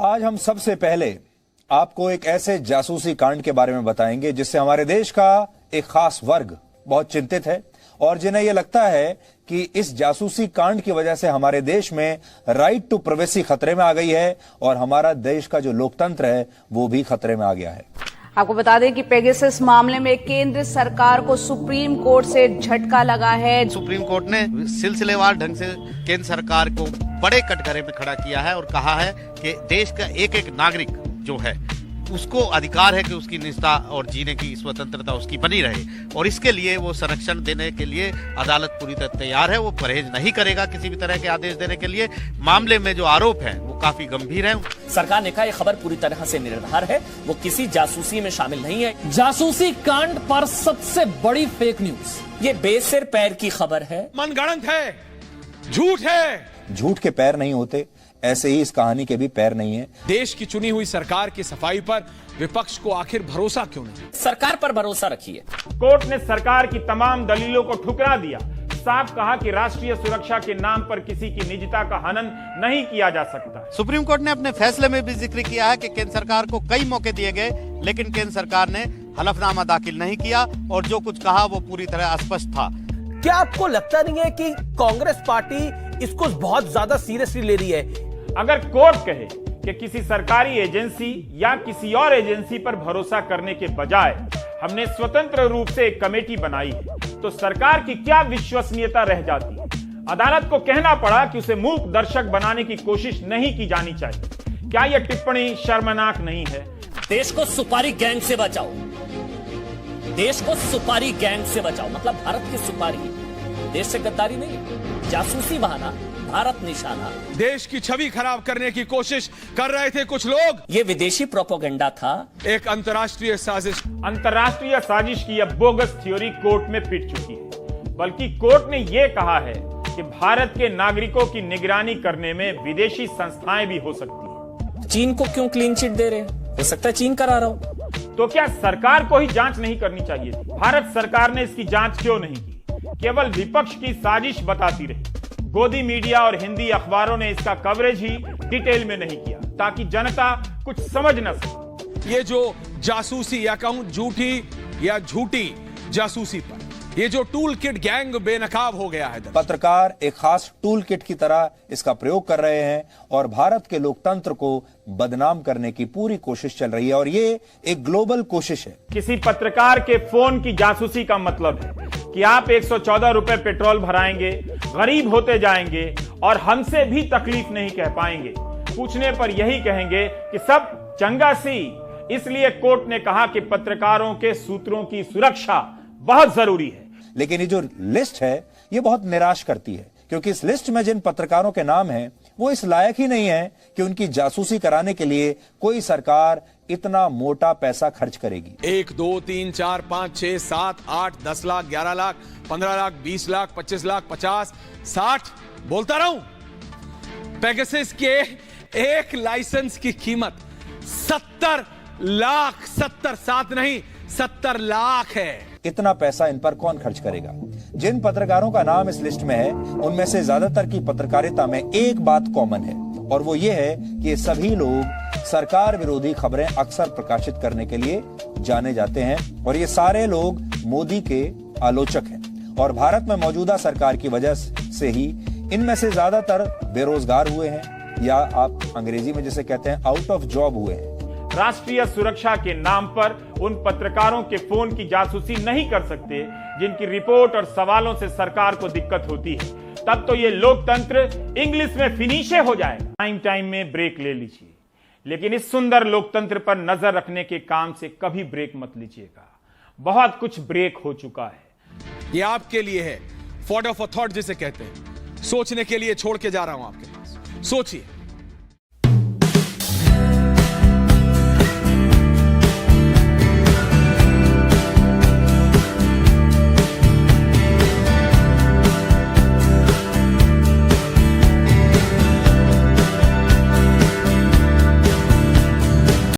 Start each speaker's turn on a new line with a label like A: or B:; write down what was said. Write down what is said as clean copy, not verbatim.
A: आज हम सबसे पहले आपको एक ऐसे जासूसी कांड के बारे में बताएंगे जिससे हमारे देश का एक खास वर्ग बहुत चिंतित है और जिन्हें यह लगता है कि इस जासूसी कांड की वजह से हमारे देश में राइट टू प्राइवेसी खतरे में आ गई है और हमारा देश का जो लोकतंत्र है वो भी खतरे में आ गया है।
B: आपको बता दें कि पेगासस मामले में केंद्र सरकार को सुप्रीम कोर्ट से झटका लगा है।
C: सुप्रीम कोर्ट ने सिलसिलेवार ढंग से केंद्र सरकार को बड़े कटघरे में खड़ा किया है और कहा है कि देश का एक एक नागरिक जो है उसको अधिकार है कि उसकी निष्ठा और जीने की स्वतंत्रता उसकी बनी रहे और इसके लिए वो संरक्षण देने के लिए अदालत पूरी तरह तैयार है। वो परहेज नहीं करेगा किसी भी तरह के आदेश देने के लिए। मामले में जो आरोप है वो काफी गंभीर है।
D: सरकार ने कहा यह खबर पूरी तरह से निराधार है, वो किसी जासूसी में शामिल नहीं है।
E: जासूसी कांड पर सबसे बड़ी फेक न्यूज,
D: ये बेसिर पैर की खबर है,
E: मनगढ़ंत है, झूठ है।
A: झूठ के पैर नहीं होते, ऐसे ही इस कहानी के भी पैर नहीं है।
E: देश की चुनी हुई सरकार की सफाई पर विपक्ष को आखिर भरोसा क्यों नहीं?
D: सरकार पर भरोसा रखिए।
F: कोर्ट ने सरकार की तमाम दलीलों को ठुकरा दिया, साफ कहा कि राष्ट्रीय सुरक्षा के नाम पर किसी की निजता का हनन नहीं किया जा सकता।
C: सुप्रीम कोर्ट ने अपने फैसले में भी जिक्र किया है कि केंद्र सरकार को कई मौके दिए गए लेकिन केंद्र सरकार ने हलफनामा दाखिल नहीं किया और जो कुछ कहा वो पूरी तरह स्पष्ट था।
G: क्या आपको लगता नहीं है कि कांग्रेस पार्टी इसको बहुत ज्यादा सीरियसली ले रही है?
F: अगर कोर्ट कहे कि किसी सरकारी एजेंसी या किसी और एजेंसी पर भरोसा करने के बजाय हमने स्वतंत्र रूप से एक कमेटी बनाई है तो सरकार की क्या विश्वसनीयता रह जाती है? अदालत को कहना पड़ा कि उसे मूक दर्शक बनाने की कोशिश नहीं की जानी चाहिए। क्या यह टिप्पणी शर्मनाक नहीं है?
D: देश को सुपारी गैंग से बचाओ, देश को सुपारी गैंग से बचाओ, मतलब भारत की सुपारी, देश से गद्दारी नहीं, जासूसी बहाना, भारत निशाना।
E: देश की छवि खराब करने की कोशिश कर रहे थे कुछ लोग।
D: ये विदेशी प्रोपेगेंडा था,
E: एक अंतर्राष्ट्रीय साजिश।
F: अंतर्राष्ट्रीय साजिश की यह बोगस थ्योरी कोर्ट में पिट चुकी है। बल्कि कोर्ट ने यह कहा है कि भारत के नागरिकों की निगरानी करने में विदेशी संस्थाएं भी हो सकती है।
D: चीन को क्यों क्लीन चिट दे रहे? हो सकता है चीन करा रहा हो।
F: तो क्या सरकार को ही जांच नहीं करनी चाहिए थी? भारत सरकार ने इसकी जांच क्यों नहीं की? केवल विपक्ष की साजिश बताती रही। गोदी मीडिया और हिंदी अखबारों ने इसका कवरेज ही डिटेल में नहीं किया ताकि जनता कुछ समझ न सके।
E: ये जो जासूसी या कहूं झूठी या झूठी जासूसी पर ये जो टूल किट गैंग बेनकाब हो गया है।
A: पत्रकार एक खास टूल किट की तरह इसका प्रयोग कर रहे हैं और भारत के लोकतंत्र को बदनाम करने की पूरी कोशिश चल रही है और ये एक ग्लोबल कोशिश है।
F: किसी पत्रकार के फोन की जासूसी का मतलब है कि आप 114 रुपए पेट्रोल भराएंगे, गरीब होते जाएंगे और हमसे भी तकलीफ नहीं कह पाएंगे। पूछने पर यही कहेंगे कि सब चंगा सी। इसलिए कोर्ट ने कहा कि पत्रकारों के सूत्रों की सुरक्षा बहुत जरूरी है।
A: लेकिन ये जो लिस्ट है ये बहुत निराश करती है क्योंकि इस लिस्ट में जिन पत्रकारों के नाम हैं वो इस लायक ही नहीं है कि उनकी जासूसी कराने के लिए कोई सरकार इतना मोटा पैसा खर्च करेगी।
E: 1, 2, 3, 4, 5, 6, 7, 8, 10 लाख, 11 लाख, 15 लाख, 20 लाख, 25 लाख, 50, 60 बोलता रहूं। पेगासस के एक लाइसेंस की कीमत 70 लाख, 70 लाख है।
A: इतना पैसा इन पर कौन खर्च करेगा? जिन पत्रकारों का नाम इस लिस्ट में है उनमें से ज्यादातर की पत्रकारिता में एक बात कॉमन है और वो ये है कि ये सभी लोग सरकार विरोधी खबरें अक्सर प्रकाशित करने के लिए जाने जाते हैं और ये सारे लोग मोदी के आलोचक हैं और भारत में मौजूदा सरकार की वजह से ही इनमें से ज्यादातर बेरोजगार हुए हैं या आप अंग्रेजी में जिसे कहते हैं आउट ऑफ जॉब हुए हैं।
F: राष्ट्रीय सुरक्षा के नाम पर उन पत्रकारों के फोन की जासूसी नहीं कर सकते जिनकी रिपोर्ट और सवालों से सरकार को दिक्कत होती है। तब तो ये लोकतंत्र इंग्लिश में फिनिशे हो जाए। टाइम में ब्रेक ले लीजिए, लेकिन इस सुंदर लोकतंत्र पर नजर रखने के काम से कभी ब्रेक मत लीजिएगा। बहुत कुछ ब्रेक हो चुका है।
E: ये आपके लिए है, फॉर ऑफ अ थॉट जिसे कहते हैं। सोचने के लिए छोड़ के जा रहा हूं आपके पास, सोचिए।